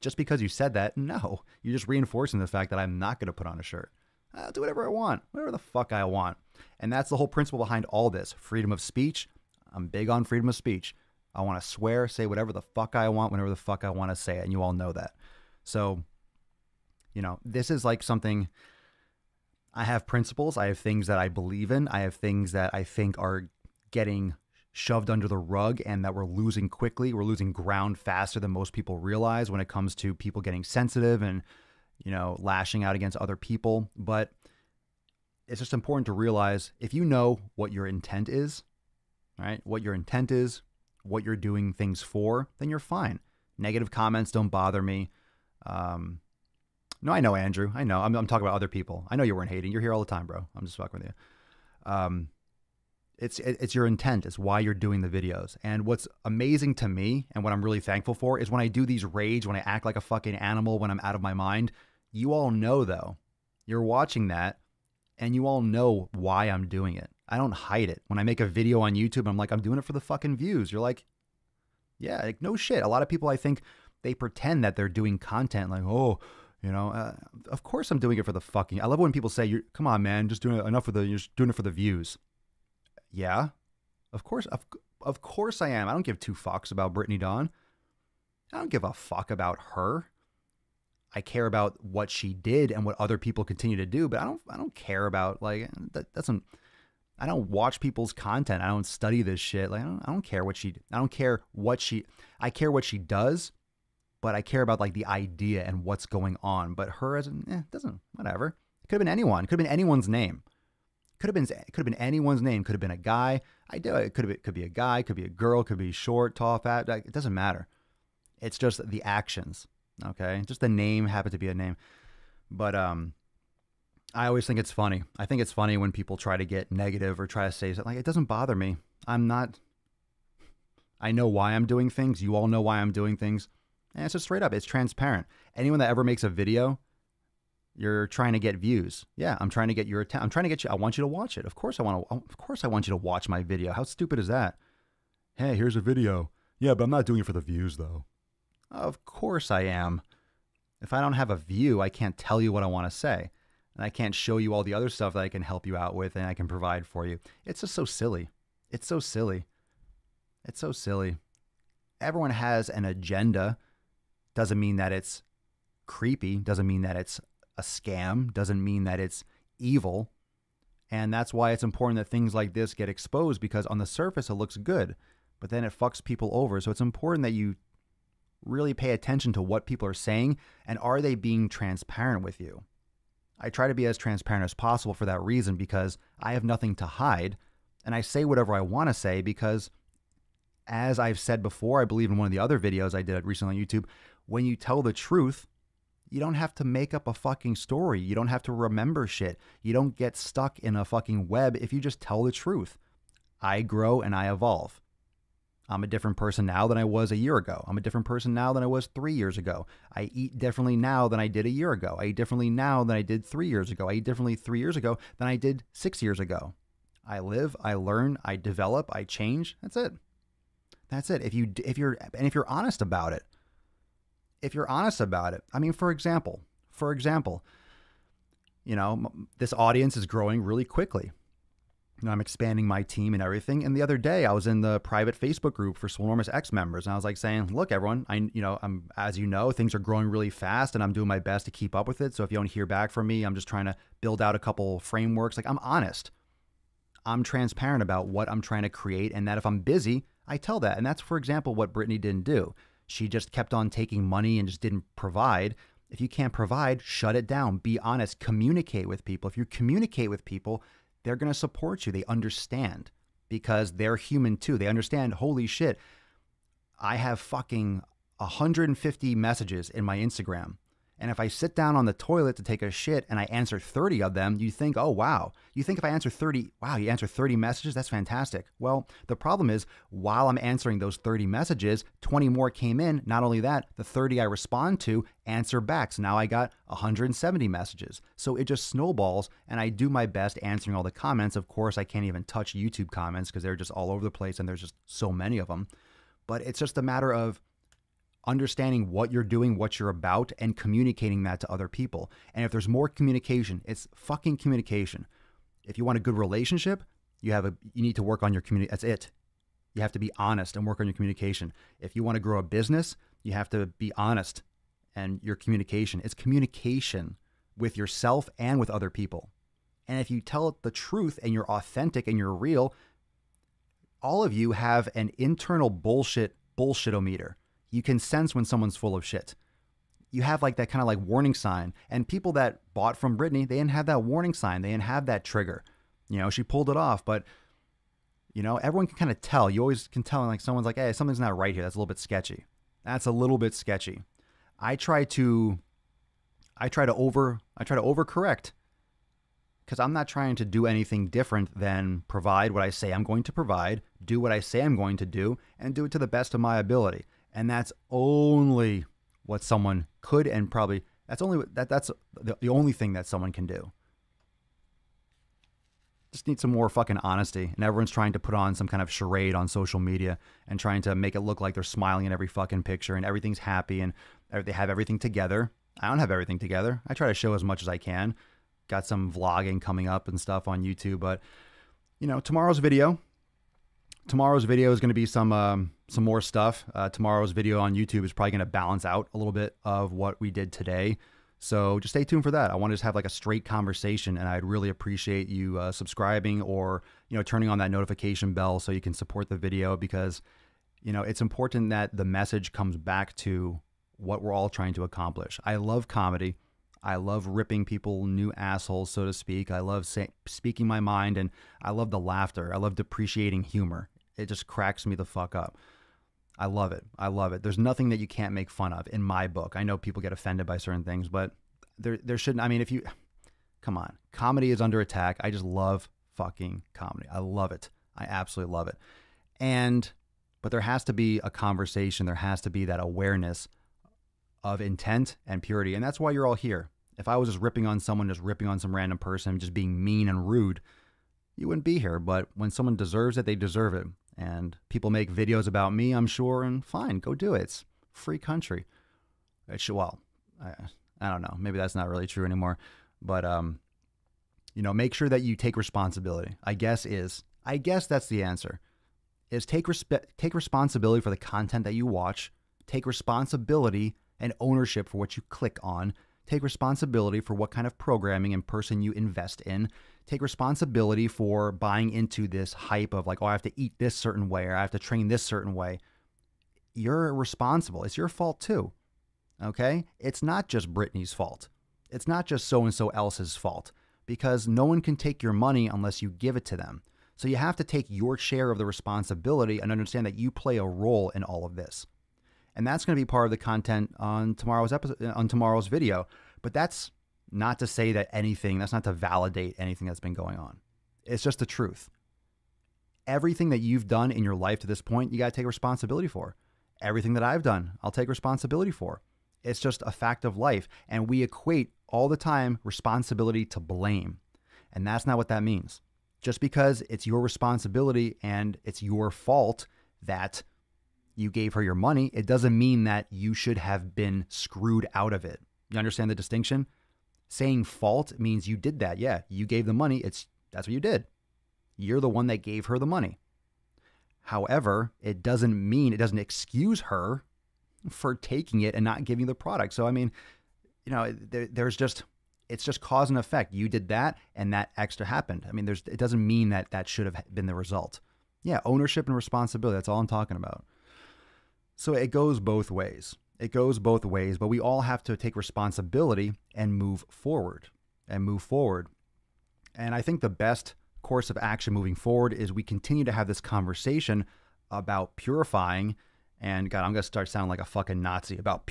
just because you said that, no. You're just reinforcing the fact that I'm not going to put on a shirt. I'll do whatever I want, whatever the fuck I want. And that's the whole principle behind all this. Freedom of speech. I'm big on freedom of speech. I want to swear, say whatever the fuck I want, whenever the fuck I want to say it. And you all know that. So, this is like something, I have principles. I have things that I believe in. I have things that I think are getting shoved under the rug and that we're losing quickly. We're losing ground faster than most people realize when it comes to people getting sensitive and, lashing out against other people. But it's just important to realize, if you know what your intent is, right? What your intent is, what you're doing things for, then you're fine. Negative comments don't bother me. No, I know, Andrew. I know. I'm talking about other people. I know you weren't hating. You're here all the time, bro. I'm just fucking with you. It's your intent. It's why you're doing the videos. And what's amazing to me and what I'm really thankful for is when I do these raids, when I act like a fucking animal, when I'm out of my mind, you all know, though. You're watching that and you all know why I'm doing it. I don't hide it. When I make a video on YouTube, I'm like, I'm doing it for the fucking views. You're like, yeah, like, no shit. A lot of people, I think, they pretend that they're doing content like, oh, of course I'm doing it for the fucking, I love when people say, come on, man, just doing it enough you're just doing it for the views. Yeah, of course I am. I don't give two fucks about Brittany Dawn. I don't give a fuck about her. I care about what she did and what other people continue to do, but I don't care about, like, I don't watch people's content. I don't study this shit. Like, I don't care what I care what she does, but I care about, like, the idea and what's going on. But her doesn't, whatever. It could have been anyone. It could have been anyone's name. Could have been anyone's name. Could have been a guy. It could be a guy. Could be a girl. Could be short, tall, fat. It doesn't matter. It's just the actions. Okay, just the name happened to be a name. But I always think it's funny. I think it's funny when people try to get negative or try to say something. Like, it doesn't bother me. I know why I'm doing things. You all know why I'm doing things. And it's just straight up. It's transparent. Anyone that ever makes a video, you're trying to get views. Yeah, I'm trying to get your attention. I'm trying to get you. I want you to watch it. Of course I want you to watch my video. How stupid is that? Hey, here's a video. Yeah, but I'm not doing it for the views, though. Of course I am. If I don't have a view, I can't tell you what I want to say. And I can't show you all the other stuff that I can help you out with and I can provide for you. It's just so silly. It's so silly. It's so silly. Everyone has an agenda. Doesn't mean that it's creepy. Doesn't mean that it's a scam. Doesn't mean that it's evil. And that's why it's important that things like this get exposed, because on the surface it looks good, but then it fucks people over. So it's important that you really pay attention to what people are saying and are they being transparent with you. I try to be as transparent as possible for that reason, because I have nothing to hide and I say whatever I want to say because, as I've said before, I believe in one of the other videos I did recently on YouTube, when you tell the truth, you don't have to make up a fucking story. You don't have to remember shit. You don't get stuck in a fucking web if you just tell the truth. I grow and I evolve. I'm a different person now than I was a year ago. I'm a different person now than I was 3 years ago. I eat differently now than I did a year ago. I eat differently now than I did 3 years ago. I eat differently 3 years ago than I did 6 years ago. I live, I learn, I develop, I change. That's it. That's it. If you're honest about it, I mean, for example, you know, this audience is growing really quickly. You know, I'm expanding my team and everything. And the other day I was in the private Facebook group for Swolenormous X members. And I was like saying, look, everyone, as you know, things are growing really fast and I'm doing my best to keep up with it. So if you don't hear back from me, I'm just trying to build out a couple frameworks. Like, I'm honest. I'm transparent about what I'm trying to create, and that if I'm busy, I tell that. And that's, for example, what Brittany didn't do. She just kept on taking money and just didn't provide. If you can't provide, shut it down. Be honest. Communicate with people. If you communicate with people, they're going to support you. They understand, because they're human too. They understand, holy shit, I have fucking 150 messages in my Instagram. And if I sit down on the toilet to take a shit and I answer 30 of them, you think, oh, wow. You think if I answer 30, wow, you answer 30 messages? That's fantastic. Well, the problem is, while I'm answering those 30 messages, 20 more came in. Not only that, the 30 I respond to answer back. So now I got 170 messages. So it just snowballs, and I do my best answering all the comments. Of course, I can't even touch YouTube comments because they're just all over the place and there's just so many of them. But it's just a matter of understanding what you're doing, what you're about, and communicating that to other people. And if there's more communication, it's fucking communication. If you want a good relationship, you need to work on your community. That's it. You have to be honest and work on your communication. If you want to grow a business, you have to be honest and your communication. It's communication with yourself and with other people. And if you tell the truth and you're authentic and you're real, all of you have an internal bullshitometer. You can sense when someone's full of shit. You have like that kind of like warning sign. And people that bought from Brittany, they didn't have that warning sign. They didn't have that trigger. You know, she pulled it off, but you know, everyone can kind of tell. You always can tell, like, someone's like, hey, something's not right here. That's a little bit sketchy. That's a little bit sketchy. I try to overcorrect, because I'm not trying to do anything different than provide what I say I'm going to provide, do what I say I'm going to do, and do it to the best of my ability. And that's only what someone could, and probably that's the only thing that someone can do. Just need some more fucking honesty. And everyone's trying to put on some kind of charade on social media and trying to make it look like they're smiling in every fucking picture and everything's happy and they have everything together. I don't have everything together. I try to show as much as I can. Got some vlogging coming up and stuff on YouTube, but you know, tomorrow's video is going to be some more stuff. Tomorrow's video on YouTube is probably going to balance out a little bit of what we did today. So just stay tuned for that. I want to just have like a straight conversation, and I'd really appreciate you subscribing or, you know, turning on that notification bell so you can support the video, because, you know, it's important that the message comes back to what we're all trying to accomplish. I love comedy. I love ripping people new assholes, so to speak. I love speaking my mind, and I love the laughter. I love depreciating humor. It just cracks me the fuck up. I love it. I love it. There's nothing that you can't make fun of in my book. I know people get offended by certain things, but there shouldn't. I mean, come on. Comedy is under attack. I just love fucking comedy. I love it. I absolutely love it. But there has to be a conversation. There has to be that awareness of intent and purity. And that's why you're all here. If I was just ripping on someone, just ripping on some random person, just being mean and rude, you wouldn't be here. But when someone deserves it, they deserve it. And people make videos about me, I'm sure, and fine, go do it. It's a free country. Well, I don't know. Maybe that's not really true anymore. But, make sure that you take responsibility. I guess that's the answer, is take responsibility for the content that you watch. Take responsibility and ownership for what you click on. Take responsibility for what kind of programming and person you invest in. Take responsibility for buying into this hype of like, oh, I have to eat this certain way or I have to train this certain way. You're responsible. It's your fault too. Okay? It's not just Britney's fault. It's not just so-and-so else's fault, because no one can take your money unless you give it to them. So you have to take your share of the responsibility and understand that you play a role in all of this. And that's going to be part of the content on tomorrow's episode, on tomorrow's video. But that's not to say that that's not to validate anything that's been going on. It's just the truth. Everything that you've done in your life to this point, you got to take responsibility for. Everything that I've done, I'll take responsibility for. It's just a fact of life. And we equate all the time responsibility to blame. And that's not what that means. Just because it's your responsibility and it's your fault that you gave her your money, it doesn't mean that you should have been screwed out of it. You understand the distinction? Saying fault means you did that. Yeah, you gave the money. That's what you did. You're the one that gave her the money. However, it doesn't excuse her for taking it and not giving the product. So, I mean, it's just cause and effect. You did that and that extra happened. I mean, it doesn't mean that should have been the result. Yeah, ownership and responsibility. That's all I'm talking about. So it goes both ways. But we all have to take responsibility and move forward. And I think the best course of action moving forward is we continue to have this conversation about purifying. And God, I'm going to start sounding like a fucking Nazi about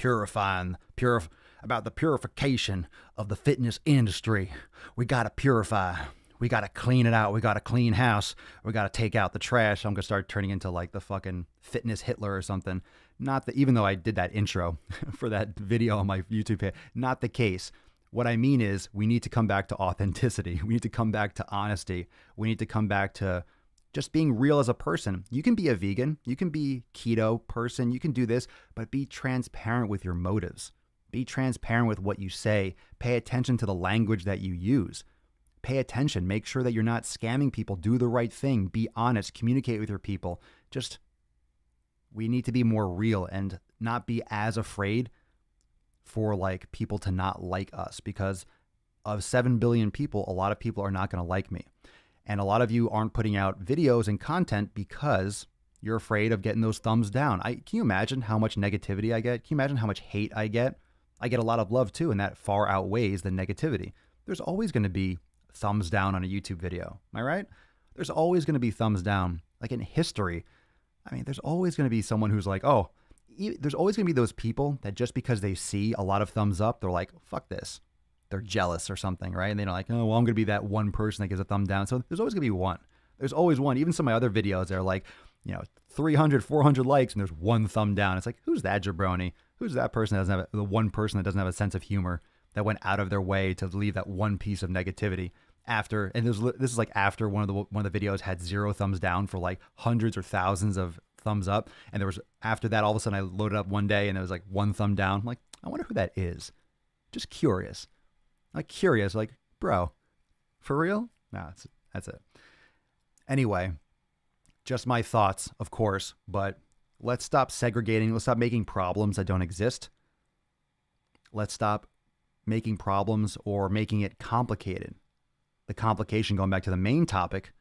about the purification of the fitness industry. We got to purify. We got to clean it out. We got to clean house. We got to take out the trash. I'm going to start turning into like the fucking fitness Hitler or something. Even though I did that intro for that video on my YouTube page, not the case. What I mean is we need to come back to authenticity. We need to come back to honesty. We need to come back to just being real as a person. You can be a vegan. You can be keto person. You can do this, but be transparent with your motives. Be transparent with what you say. Pay attention to the language that you use. Pay attention. Make sure that you're not scamming people. Do the right thing. Be honest. Communicate with your people. We need to be more real and not be as afraid for like people to not like us, because of 7 billion people, a lot of people are not going to like me. And a lot of you aren't putting out videos and content because you're afraid of getting those thumbs down. Can you imagine how much negativity I get? Can you imagine how much hate I get? I get a lot of love too, and that far outweighs the negativity. There's always going to be thumbs down on a YouTube video. Am I right? There's always going to be thumbs down. Like in history, I mean, there's always going to be someone who's like, oh, there's always going to be those people that just because they see a lot of thumbs up, they're like, fuck this. They're jealous or something, right? And they're like, oh, well, I'm going to be that one person that gives a thumb down. So there's always going to be one. There's always one. Even some of my other videos, they're like, 300, 400 likes, and there's one thumb down. It's like, who's that jabroni? Who's that person that doesn't have the one person that doesn't have a sense of humor, that went out of their way to leave that one piece of negativity after? And this is like after one of the videos had 0 thumbs down for like hundreds or thousands of thumbs up. And there was, after that, all of a sudden I loaded up one day and there was like 1 thumb down. I'm like, I wonder who that is. Just curious. Like, bro, for real? No, that's it. Anyway, just my thoughts, of course, but let's stop segregating. Let's stop making problems that don't exist. Let's stop making problems or making it complicated. The complication, going back to the main topic,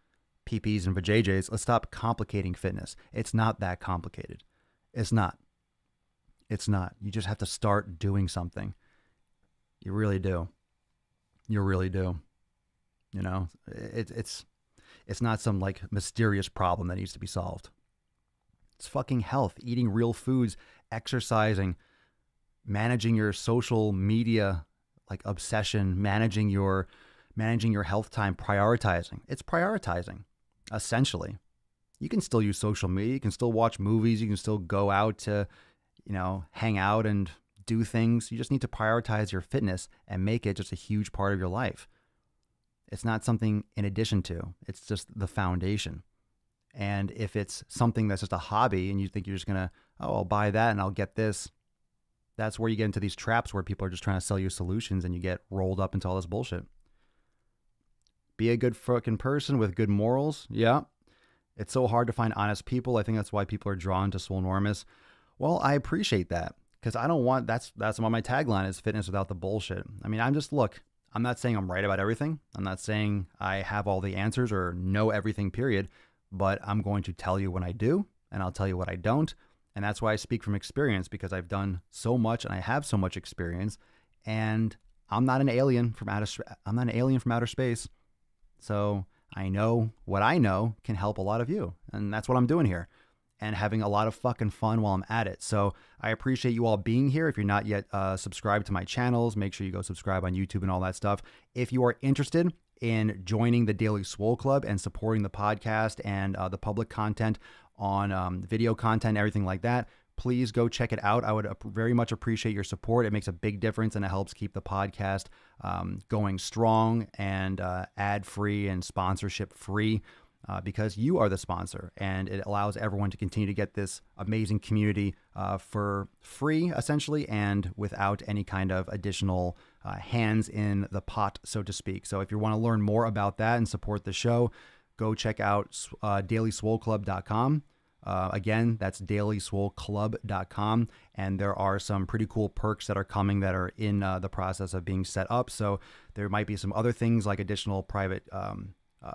PPs and vajayjays, let's stop complicating fitness. It's not that complicated. It's not. You just have to start doing something. You really do. You really do. It's not some like mysterious problem that needs to be solved. It's fucking health, eating real foods, exercising, managing your social media like obsession, managing your health time, prioritizing. It's prioritizing, essentially. You can still use social media, you can still watch movies, you can still go out to, hang out and do things. You just need to prioritize your fitness and make it just a huge part of your life. It's not something in addition to, it's just the foundation. And if it's something that's just a hobby and you think you're just going to, I'll buy that and I'll get this, that's where you get into these traps where people are just trying to sell you solutions and you get rolled up into all this bullshit. Be a good fucking person with good morals. Yeah. It's so hard to find honest people. I think that's why people are drawn to Swolenormous. Well, I appreciate that because I don't want, that's what my tagline is, fitness without the bullshit. I mean, I'm not saying I'm right about everything. I'm not saying I have all the answers or know everything, period. But I'm going to tell you when I do, and I'll tell you what I don't. And that's why I speak from experience, because I've done so much and I have so much experience. And I'm not an alien from outer space. So I know what I know can help a lot of you. And that's what I'm doing here. And having a lot of fucking fun while I'm at it. So I appreciate you all being here. If you're not yet subscribed to my channels, make sure you go subscribe on YouTube and all that stuff. If you are interested in joining the Daily Swole Club and supporting the podcast and the public content on video content, everything like that, please go check it out. I would very much appreciate your support. It makes a big difference and it helps keep the podcast going strong and ad-free and sponsorship-free. Because you are the sponsor, and it allows everyone to continue to get this amazing community for free, essentially, and without any kind of additional hands in the pot, so to speak. So if you want to learn more about that and support the show, go check out dailyswoleclub.com. Again, that's dailyswoleclub.com, and there are some pretty cool perks that are coming that are in the process of being set up. So there might be some other things like additional private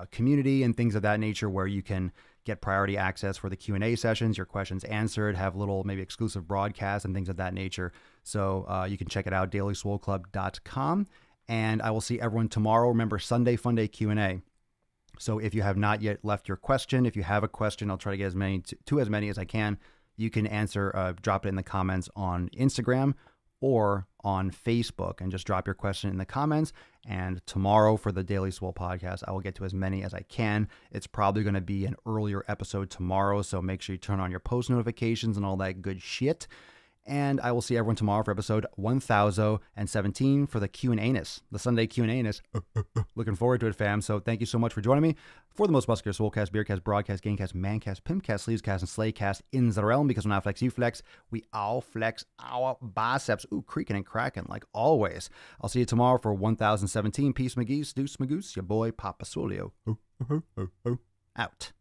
community and things of that nature where you can get priority access for the Q&A sessions, your questions answered, have little maybe exclusive broadcasts and things of that nature. So you can check it out, dailyswoleclub.com. And I will see everyone tomorrow. Remember, Sunday Funday Q&A. So if you have not yet left your question, if you have a question, I'll try to get as many to as many as I can. You can answer, drop it in the comments on Instagram or on Facebook, and just drop your question in the comments. And tomorrow for the Daily Swole podcast, I will get to as many as I can. It's probably going to be an earlier episode tomorrow, so make sure you turn on your post notifications and all that good shit. And I will see everyone tomorrow for episode 1017 for the Q&A-ness, the Sunday Q&A-ness. Looking forward to it, fam. So thank you so much for joining me for the most muscular Swolecast, Beercast, Broadcast, Gamecast, Mancast, Pimpcast, Sleevescast, and Slaycast in the realm. Because when I flex, you flex. We all flex our biceps. Ooh, creaking and cracking like always. I'll see you tomorrow for 1017. Peace, McGee's, Deuce, Magoose, your boy, Papa Swolio. Out.